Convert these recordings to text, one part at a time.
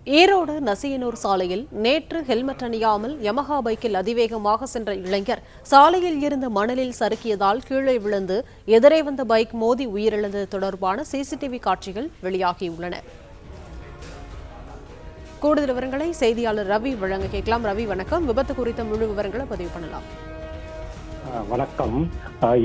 ஈரோடு நசியனூர் சாலையில் நேற்று ஹெல்மெட் அணியாமல் யமஹா பைக்கில் அதிவேகமாக சென்ற இளைஞர் சாலையில் இருந்த மணலில் சறுக்கியதால் கீழே விழுந்து எதிரே வந்த பைக் மோதி உயிரிழந்தது தொடர்பான சிசிடிவி காட்சிகள் வெளியாகியுள்ளன. கூடுதல் விவரங்களை செய்தியாளர் ரவி வழங்க கேட்கலாம். ரவி, வணக்கம். விபத்து குறித்த முழு விவரங்களை பதிவு பண்ணலாம். வணக்கம்.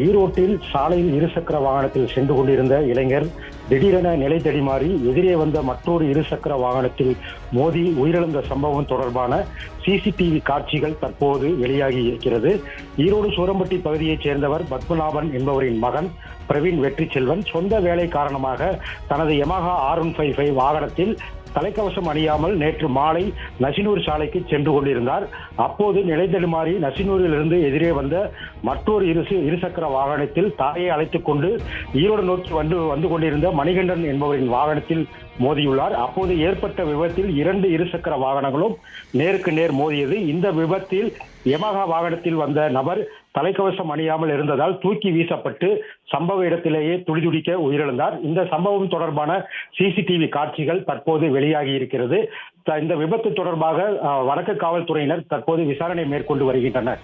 ஈரோட்டில் சாலையில் இருசக்கர வாகனத்தில் சென்று கொண்டிருந்த இளைஞர் திடீரென நிலை தடுமாறி எதிரே வந்த மற்றொரு இருசக்கர வாகனத்தில் மோதி உயிரிழந்த சம்பவம் தொடர்பான சிசிடிவி காட்சிகள் தற்போது வெளியாகி இருக்கிறது. ஈரோடு சூரம்பட்டி பகுதியைச் சேர்ந்தவர் பத்மநாபன் என்பவரின் மகன் பிரவீன் வெற்றி செல்வன் சொந்த வேலை காரணமாக தனது யமஹா R155 வாகனத்தில் தலைக்கவசம் அணியாமல் நேற்று மாலை நசினூர் சாலைக்கு சென்று கொண்டிருந்தார். அப்போது நிலை தடுமாறி நசினூரிலிருந்து எதிரே வந்த மற்றொரு இருசக்கர வாகனத்தில் தாயை அழைத்துக் கொண்டு ஈரோடு நோக்கி வந்து கொண்டிருந்த மணிகண்டன் என்பவரின் வாகனத்தில் மோதியுள்ளார். அப்போது ஏற்பட்ட விபத்தில் 2 இருசக்கர வாகனங்களும் நேருக்கு நேர் மோதியது. இந்த விபத்தில் யமஹா வாகனத்தில் வந்த நபர் தலைக்கவசம் அணியாமல் இருந்ததால் தூக்கி வீசப்பட்டு சம்பவ இடத்திலேயே துடிதுடிக்க உயிரிழந்தார். இந்த சம்பவம் தொடர்பான சிசிடிவி காட்சிகள் தற்போது வெளியாகி இருக்கிறது. இந்த விபத்து தொடர்பாக வடக்கு காவல்துறையினர் தற்போது விசாரணை மேற்கொண்டு வருகின்றனர்.